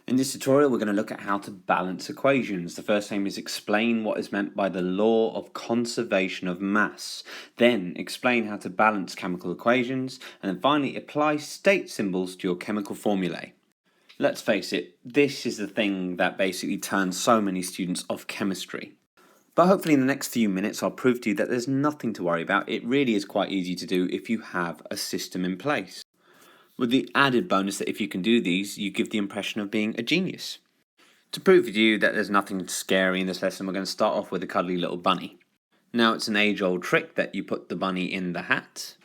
In this tutorial, we're going to look at how to balance equations. The first aim is explain what is meant by the law of conservation of mass, then explain how to balance chemical equations, and then finally apply state symbols to your chemical formulae. Let's face it, this is the thing that basically turns so many students off chemistry. But hopefully in the next few minutes I'll prove to you that there's nothing to worry about. It really is quite easy to do if you have a system in place. With the added bonus that if you can do these, you give the impression of being a genius. To prove to you that there's nothing scary in this lesson, we're going to start off with a cuddly little bunny. Now it's an age-old trick that you put the bunny in the hat.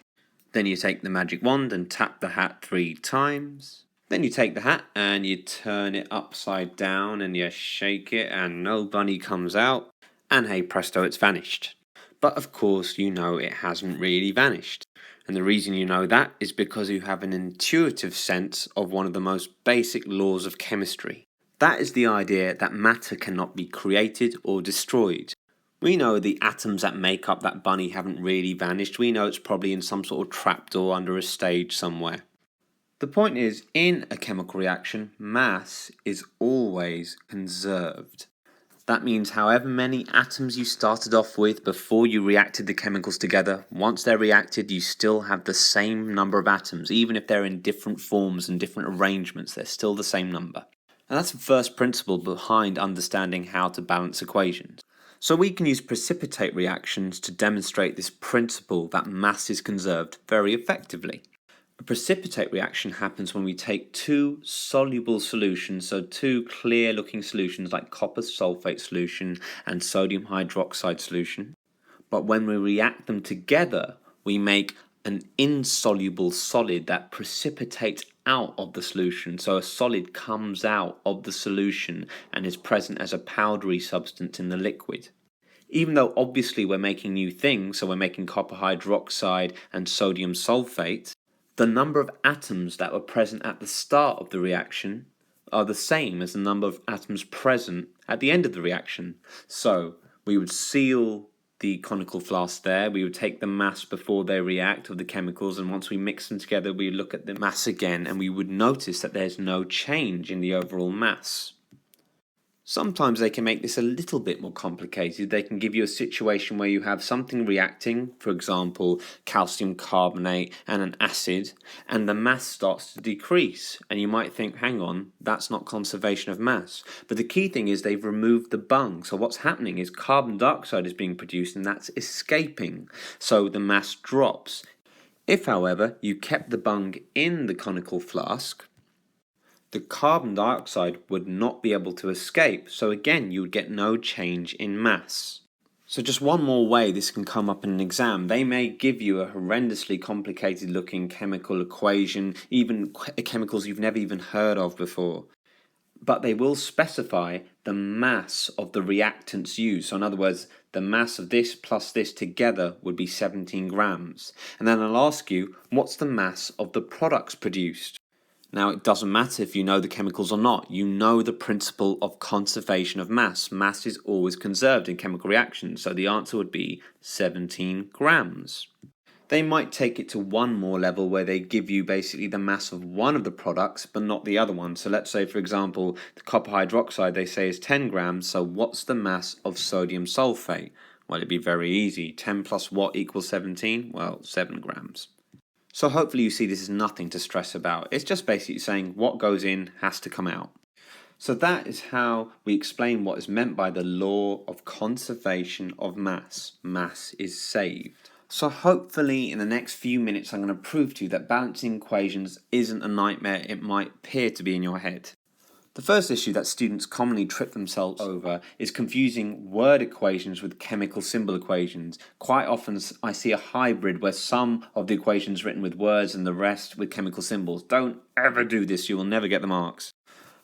Then you take the magic wand and tap the hat 3 times. Then you take the hat and you turn it upside down and you shake it and no bunny comes out. And hey presto, it's vanished. But of course you know it hasn't really vanished. And the reason you know that is because you have an intuitive sense of one of the most basic laws of chemistry. That is the idea that matter cannot be created or destroyed. We know the atoms that make up that bunny haven't really vanished. We know it's probably in some sort of trapdoor under a stage somewhere. The point is, in a chemical reaction, mass is always conserved. That means however many atoms you started off with before you reacted the chemicals together, once they're reacted you still have the same number of atoms. Even if they're in different forms and different arrangements, they're still the same number. And that's the first principle behind understanding how to balance equations. So we can use precipitate reactions to demonstrate this principle that mass is conserved very effectively. A precipitate reaction happens when we take two soluble solutions, so two clear looking solutions like copper sulfate solution and sodium hydroxide solution, but when we react them together we make an insoluble solid that precipitates out of the solution. So a solid comes out of the solution and is present as a powdery substance in the liquid. Even though obviously we're making new things, so we're making copper hydroxide and sodium sulfate, the number of atoms that were present at the start of the reaction are the same as the number of atoms present at the end of the reaction. So we would seal the conical flask there, we would take the mass before they react of the chemicals, and once we mix them together we look at the mass again and we would notice that there's no change in the overall mass. Sometimes they can make this a little bit more complicated. They can give you a situation where you have something reacting, for example, calcium carbonate and an acid, and the mass starts to decrease. And you might think, hang on, that's not conservation of mass. But the key thing is they've removed the bung. So what's happening is carbon dioxide is being produced and that's escaping. So the mass drops. If, however, you kept the bung in the conical flask, the carbon dioxide would not be able to escape, so again you would get no change in mass. So just one more way this can come up in an exam. They may give you a horrendously complicated looking chemical equation, even chemicals you've never even heard of before. But they will specify the mass of the reactants used. So in other words, the mass of this plus this together would be 17 grams. And then I'll ask you, what's the mass of the products produced? Now, it doesn't matter if you know the chemicals or not. You know the principle of conservation of mass. Mass is always conserved in chemical reactions, so the answer would be 17 grams. They might take it to one more level where they give you basically the mass of one of the products, but not the other one. So let's say, for example, the copper hydroxide they say is 10 grams, so what's the mass of sodium sulfate? Well, it'd be very easy. 10 plus what equals 17? Well, 7 grams. So hopefully you see this is nothing to stress about. It's just basically saying what goes in has to come out. So that is how we explain what is meant by the law of conservation of mass. Mass is saved. So hopefully in the next few minutes I'm going to prove to you that balancing equations isn't a nightmare it might appear to be in your head. The first issue that students commonly trip themselves over is confusing word equations with chemical symbol equations. Quite often I see a hybrid where some of the equations written with words and the rest with chemical symbols. Don't ever do this, you will never get the marks.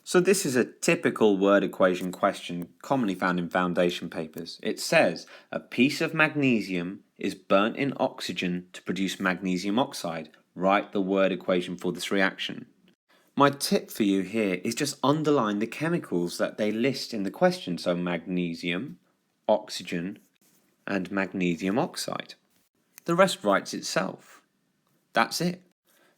So this is a typical word equation question commonly found in foundation papers. It says a piece of magnesium is burnt in oxygen to produce magnesium oxide. Write the word equation for this reaction. My tip for you here is just underline the chemicals that they list in the question. So magnesium, oxygen, and magnesium oxide. The rest writes itself. That's it.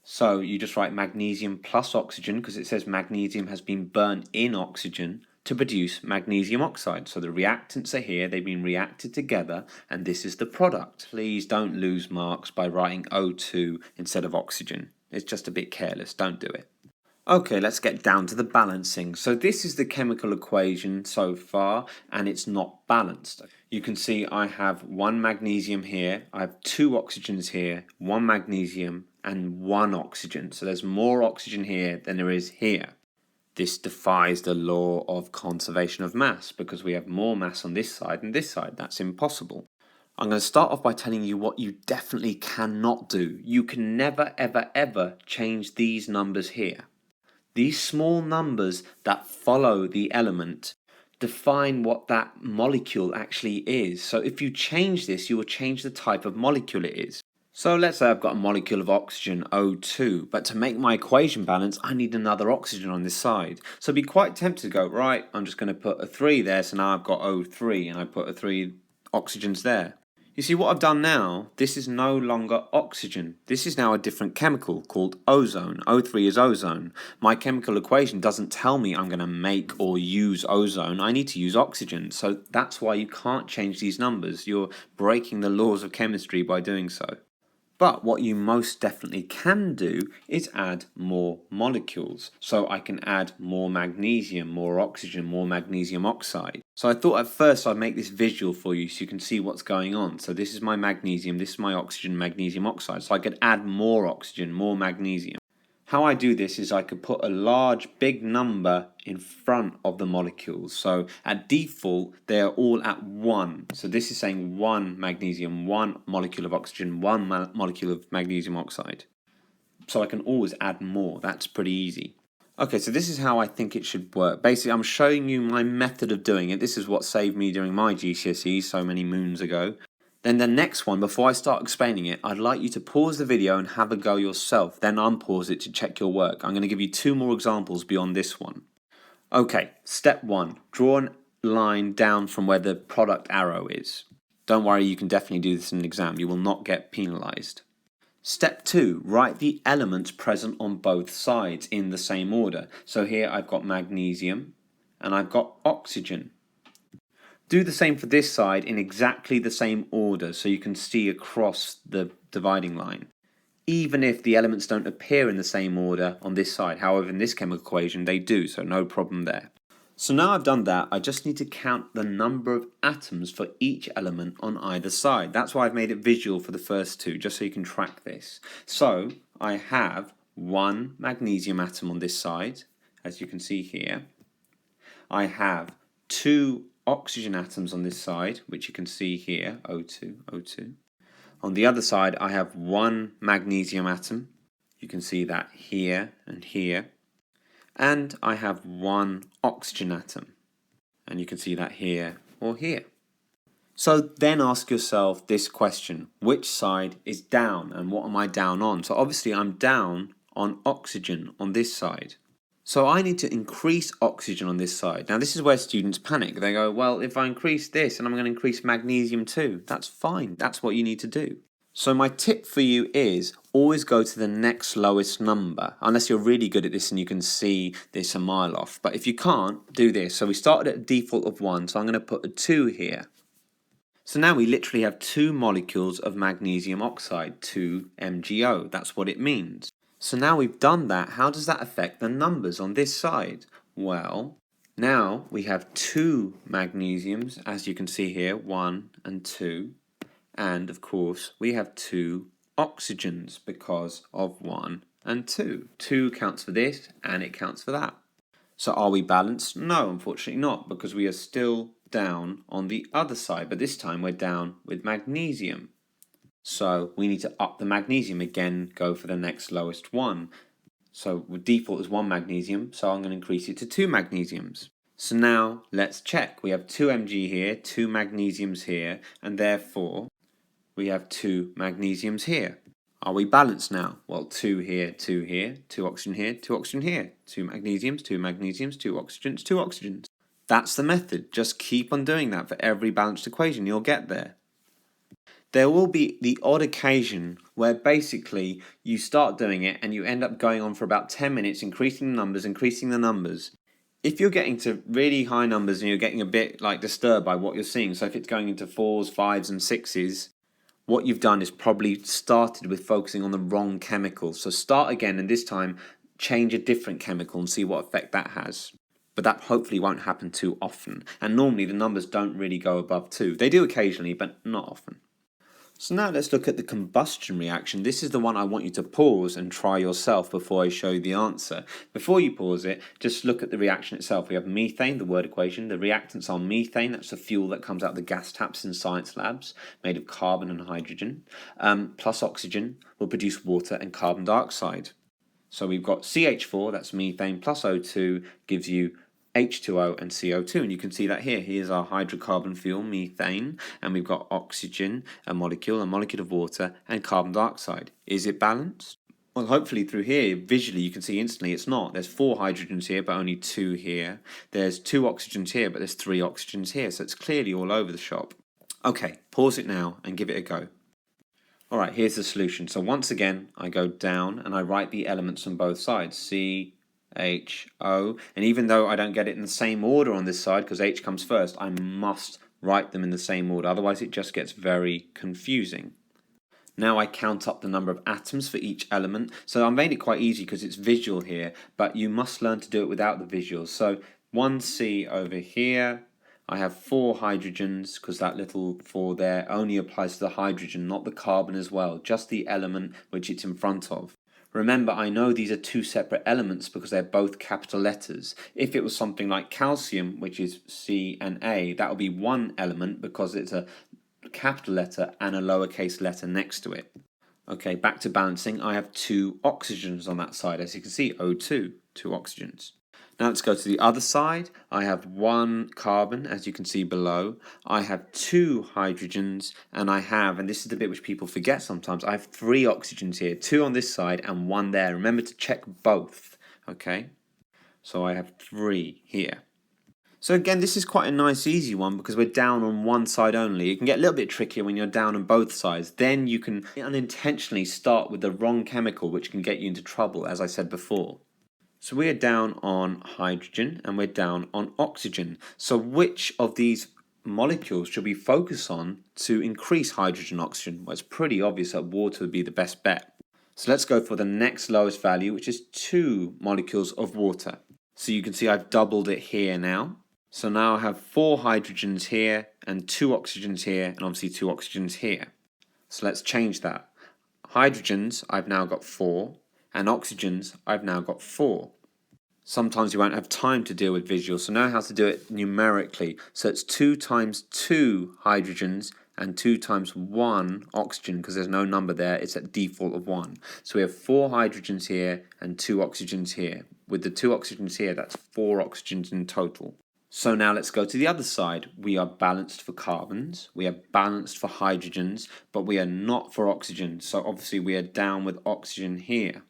So you just write magnesium plus oxygen, because it says magnesium has been burnt in oxygen to produce magnesium oxide. So the reactants are here, they've been reacted together, and this is the product. Please don't lose marks by writing O2 instead of oxygen. It's just a bit careless, don't do it. Okay, let's get down to the balancing. So this is the chemical equation so far, and it's not balanced. You can see I have one magnesium here, I have two oxygens here, one magnesium and one oxygen. So there's more oxygen here than there is here. This defies the law of conservation of mass because we have more mass on this side than this side. That's impossible. I'm going to start off by telling you what you definitely cannot do. You can never, ever, ever change these numbers here. These small numbers that follow the element define what that molecule actually is. So if you change this, you will change the type of molecule it is. So let's say I've got a molecule of oxygen, O2, but to make my equation balance, I need another oxygen on this side. So I'd be quite tempted to go, right, I'm just going to put a 3 there, so now I've got O3, and I put a 3 oxygens there. You see what I've done now, this is no longer oxygen. This is now a different chemical called ozone. O3 is ozone. My chemical equation doesn't tell me I'm going to make or use ozone. I need to use oxygen. So that's why you can't change these numbers. You're breaking the laws of chemistry by doing so. But what you most definitely can do is add more molecules. So I can add more magnesium, more oxygen, more magnesium oxide. So I thought at first I'd make this visual for you so you can see what's going on. So this is my magnesium, this is my oxygen, magnesium oxide. So I could add more oxygen, more magnesium. How I do this is I could put a large, big number in front of the molecules. So at default, they are all at 1. So this is saying 1 magnesium, 1 molecule of oxygen, 1 molecule of magnesium oxide. So I can always add more. That's pretty easy. Okay, so this is how I think it should work. Basically, I'm showing you my method of doing it. This is what saved me during my GCSEs so many moons ago. Then the next one, before I start explaining it, I'd like you to pause the video and have a go yourself, then unpause it to check your work. I'm going to give you 2 more examples beyond this one. Okay, step 1, draw a line down from where the product arrow is. Don't worry, you can definitely do this in an exam, you will not get penalised. Step 2, write the elements present on both sides in the same order. So here I've got magnesium and I've got oxygen. Do the same for this side in exactly the same order so you can see across the dividing line. Even if the elements don't appear in the same order on this side, however in this chemical equation they do, so no problem there. So now I've done that, I just need to count the number of atoms for each element on either side. That's why I've made it visual for the first 2, just so you can track this. So I have 1 magnesium atom on this side, as you can see here. I have 2 oxygen atoms on this side, which you can see here, O2, O2. On the other side, I have 1 magnesium atom. You can see that here and here. And I have 1 oxygen atom. And you can see that here or here. So then ask yourself this question, which side is down and what am I down on? So obviously I'm down on oxygen on this side. So I need to increase oxygen on this side. Now this is where students panic. They go, well, if I increase this and I'm going to increase magnesium too, that's fine. That's what you need to do. So my tip for you is always go to the next lowest number, unless you're really good at this and you can see this a mile off. But if you can't, do this. So we started at a default of 1, so I'm going to put a 2 here. So now we literally have 2 molecules of magnesium oxide, 2 MgO. That's what it means. So now we've done that, how does that affect the numbers on this side? Well, now we have 2 magnesiums, as you can see here, 1 and 2. And of course, we have 2 oxygens because of 1 and 2. 2 counts for this and it counts for that. So are we balanced? No, unfortunately not, because we are still down on the other side, but this time we're down with magnesium. So we need to up the magnesium again, go for the next lowest one. So default is 1 magnesium, so I'm going to increase it to 2 magnesiums. So now let's check. We have 2 Mg here, 2 magnesiums here, and therefore we have 2 magnesiums here. Are we balanced now? Well, 2 here, 2 here, 2 oxygen here, 2 oxygen here, 2 magnesiums, 2 magnesiums, 2 oxygens, 2 oxygens. That's the method. Just keep on doing that for every balanced equation. You'll get there. There will be the odd occasion where basically you start doing it and you end up going on for about 10 minutes, increasing the numbers. If you're getting to really high numbers and you're getting a bit like disturbed by what you're seeing, so if it's going into 4s, 5s and 6s, what you've done is probably started with focusing on the wrong chemical. So start again, and this time change a different chemical and see what effect that has. But that hopefully won't happen too often. And normally the numbers don't really go above 2. They do occasionally, but not often. So now let's look at the combustion reaction. This is the one I want you to pause and try yourself before I show you the answer. Before you pause it, just look at the reaction itself. We have methane, the word equation. The reactants are methane, that's the fuel that comes out of the gas taps in science labs, made of carbon and hydrogen, plus oxygen will produce water and carbon dioxide. So we've got CH4, that's methane, plus O2 gives you H2O and CO2, and you can see that here. Here's our hydrocarbon fuel, methane, and we've got oxygen, a molecule of water, and carbon dioxide. Is it balanced? Well, hopefully through here, visually, you can see instantly it's not. There's 4 hydrogens here, but only 2 here. There's 2 oxygens here, but there's 3 oxygens here, so it's clearly all over the shop. Okay, pause it now and give it a go. Alright, here's the solution. So once again, I go down and I write the elements on both sides. C, H, O, and even though I don't get it in the same order on this side because H comes first, I must write them in the same order, otherwise it just gets very confusing. Now I count up the number of atoms for each element, so I made it quite easy because it's visual here, but you must learn to do it without the visuals. So 1C over here, I have 4 hydrogens because that little 4 there only applies to the hydrogen, not the carbon as well, just the element which it's in front of. Remember, I know these are 2 separate elements because they're both capital letters. If it was something like calcium, which is C and A, that would be 1 element because it's a capital letter and a lowercase letter next to it. Okay, back to balancing. I have 2 oxygens on that side, as you can see, O2, 2 oxygens. Now let's go to the other side. I have 1 carbon, as you can see below. I have 2 hydrogens, and and this is the bit which people forget sometimes, I have 3 oxygens here, 2 on this side and 1 there. Remember to check both, okay? So I have 3 here. So again, this is quite a nice, easy one because we're down on one side only. It can get a little bit trickier when you're down on both sides. Then you can unintentionally start with the wrong chemical, which can get you into trouble, as I said before. So we're down on hydrogen and we're down on oxygen. So which of these molecules should we focus on to increase hydrogen oxygen? Well, it's pretty obvious that water would be the best bet. So let's go for the next lowest value, which is 2 molecules of water. So you can see I've doubled it here now. So now I have 4 hydrogens here and 2 oxygens here and obviously 2 oxygens here. So let's change that. Hydrogens, I've now got 4, and oxygens, I've now got 4. Sometimes you won't have time to deal with visuals, so know how to do it numerically. So it's 2 times 2 hydrogens and 2 times 1 oxygen, because there's no number there, it's at default of 1. So we have 4 hydrogens here and 2 oxygens here. With the 2 oxygens here, that's 4 oxygens in total. So now let's go to the other side. We are balanced for carbons, we are balanced for hydrogens, but we are not for oxygen. So obviously we are down with oxygen here.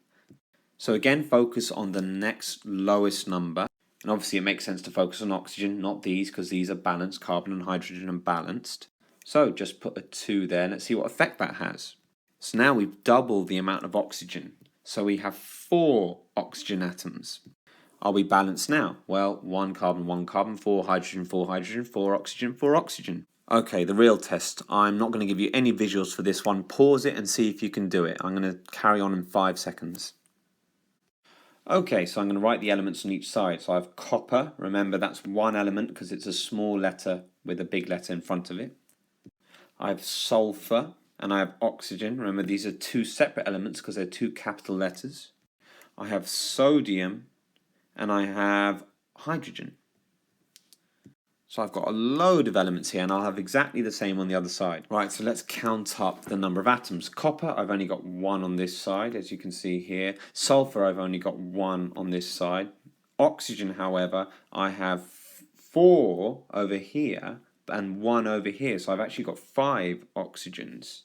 So again, focus on the next lowest number. And obviously it makes sense to focus on oxygen, not these, because these are balanced. Carbon and hydrogen are balanced. So just put a 2 there and let's see what effect that has. So now we've doubled the amount of oxygen. So we have 4 oxygen atoms. Are we balanced now? Well, 1 carbon, 4 hydrogen, 4 oxygen, 4 oxygen. Okay, the real test. I'm not going to give you any visuals for this one. Pause it and see if you can do it. I'm going to carry on in 5 seconds. Okay, so I'm going to write the elements on each side. So I have copper. Remember, that's 1 element because it's a small letter with a big letter in front of it. I have sulfur and I have oxygen. Remember, these are 2 separate elements because they're 2 capital letters. I have sodium and I have hydrogen. So I've got a load of elements here and I'll have exactly the same on the other side. Right, so let's count up the number of atoms. Copper, I've only got 1 on this side, as you can see here. Sulfur, I've only got 1 on this side. Oxygen, however, I have 4 over here and 1 over here. So I've actually got 5 oxygens.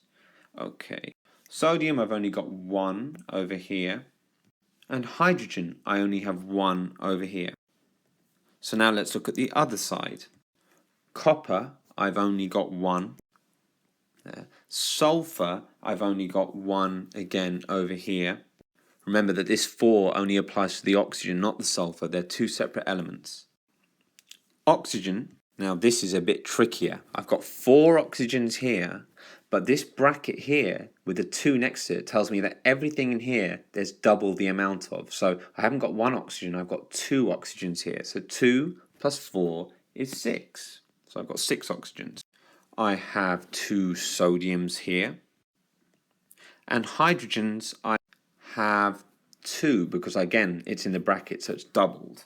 Okay. Sodium, I've only got 1 over here. And hydrogen, I only have 1 over here. So now let's look at the other side. Copper, I've only got 1. there. Sulfur, I've only got 1 again over here. Remember that this 4 only applies to the oxygen, not the sulfur. They're 2 separate elements. Oxygen, now this is a bit trickier. I've got 4 oxygens here, but this bracket here with the 2 next to it tells me that everything in here there's double the amount of. So I haven't got 1 oxygen, I've got 2 oxygens here. So 2 plus 4 is 6. So I've got 6 oxygens. I have 2 sodiums here. And hydrogens, I have 2 because again it's in the bracket, so it's doubled.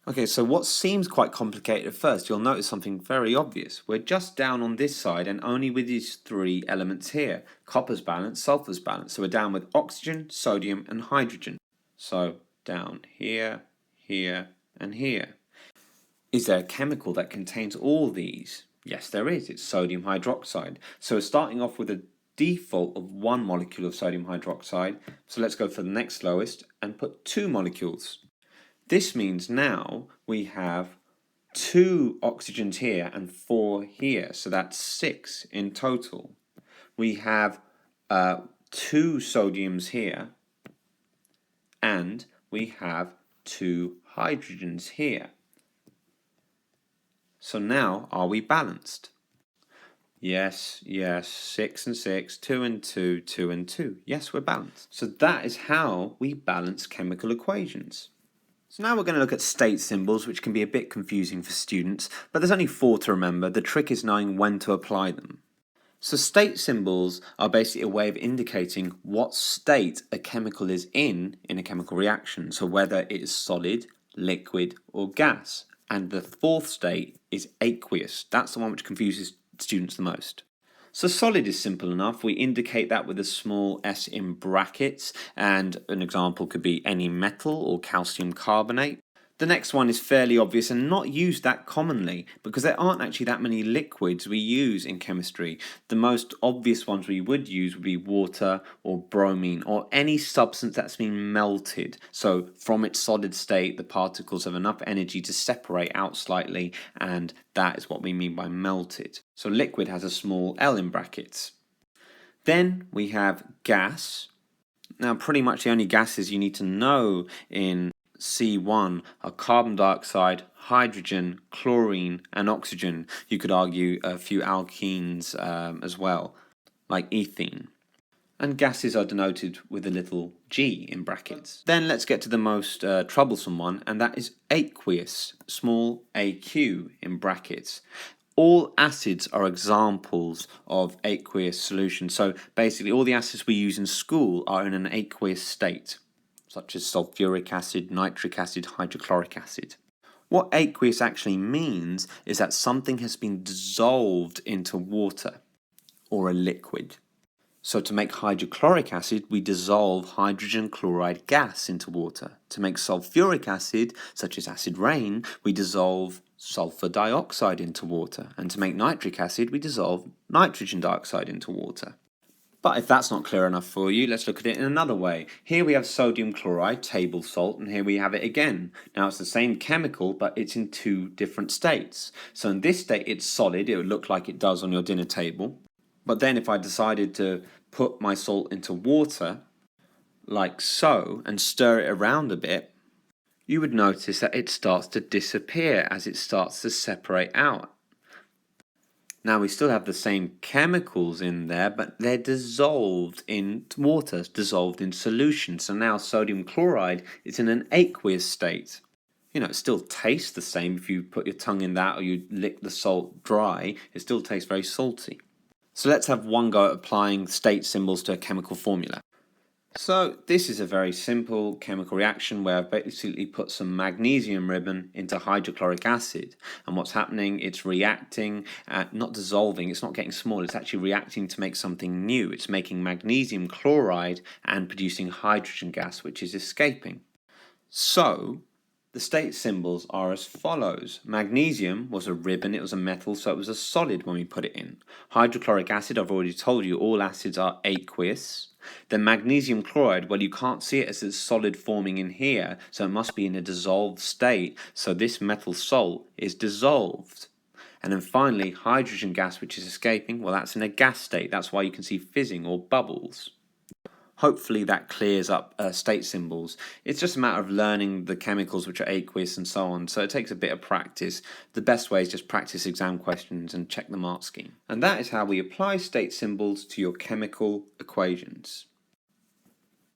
Okay, so what seems quite complicated at first, you'll notice something very obvious. We're just down on this side and only with these 3 elements here. Copper's balanced, sulfur's balanced. So we're down with oxygen, sodium and hydrogen. So down here, here and here. Is there a chemical that contains all these? Yes, there is. It's sodium hydroxide. So we're starting off with a default of 1 molecule of sodium hydroxide. So let's go for the next lowest and put 2 molecules. This means now we have 2 oxygens here and 4 here, so that's 6 in total. We have 2 sodiums here and we have 2 hydrogens here. So now are we balanced? Yes, 6 and 6, 2 and 2, 2 and 2. Yes, we're balanced. So that is how we balance chemical equations. So now we're going to look at state symbols, which can be a bit confusing for students, but there's only 4 to remember. The trick is knowing when to apply them. So state symbols are basically a way of indicating what state a chemical is in a chemical reaction, so whether it is solid, liquid or gas. And the 4th state is aqueous. That's the one which confuses students the most. So solid is simple enough. We indicate that with a small s in brackets, and an example could be any metal or calcium carbonate. The next one is fairly obvious and not used that commonly because there aren't actually that many liquids we use in chemistry. The most obvious ones we would use would be water or bromine or any substance that's been melted. So from its solid state, the particles have enough energy to separate out slightly, and that is what we mean by melted. So liquid has a small L in brackets. Then we have gas. Now pretty much the only gases you need to know in C1 are carbon dioxide, hydrogen, chlorine and oxygen. You could argue a few alkenes as well, like ethene. And gases are denoted with a little g in brackets. Then let's get to the most troublesome one, and that is aqueous, small aq in brackets. All acids are examples of aqueous solutions. So basically all the acids we use in school are in an aqueous state, such as sulfuric acid, nitric acid, hydrochloric acid. What aqueous actually means is that something has been dissolved into water or a liquid. So to make hydrochloric acid, we dissolve hydrogen chloride gas into water. To make sulfuric acid, such as acid rain, we dissolve sulfur dioxide into water. And to make nitric acid, we dissolve nitrogen dioxide into water. But if that's not clear enough for you, let's look at it in another way. Here we have sodium chloride, table salt, and here we have it again. Now it's the same chemical, but it's in 2 different states. So in this state it's solid, it would look like it does on your dinner table. But then if I decided to put my salt into water, like so, and stir it around a bit, you would notice that it starts to disappear as it starts to separate out. Now we still have the same chemicals in there, but they're dissolved in water, dissolved in solution. So now sodium chloride is in an aqueous state. You know, it still tastes the same if you put your tongue in that or you lick the salt dry, it still tastes very salty. So let's have one go at applying state symbols to a chemical formula. So this is a very simple chemical reaction where I've basically put some magnesium ribbon into hydrochloric acid, and what's happening, it's reacting, not dissolving, it's not getting small, it's actually reacting to make something new. It's making magnesium chloride and producing hydrogen gas, which is escaping. So the state symbols are as follows. Magnesium was a ribbon, it was a metal, so it was a solid when we put it in. Hydrochloric acid, I've already told you, all acids are aqueous. Then magnesium chloride, well, you can't see it as a solid forming in here, so it must be in a dissolved state, so this metal salt is dissolved. And then finally, hydrogen gas, which is escaping, well, that's in a gas state. That's why you can see fizzing or bubbles. Hopefully that clears up state symbols. It's just a matter of learning the chemicals, which are aqueous and so on, so it takes a bit of practice. The best way is just practice exam questions and check the mark scheme. And that is how we apply state symbols to your chemical equations.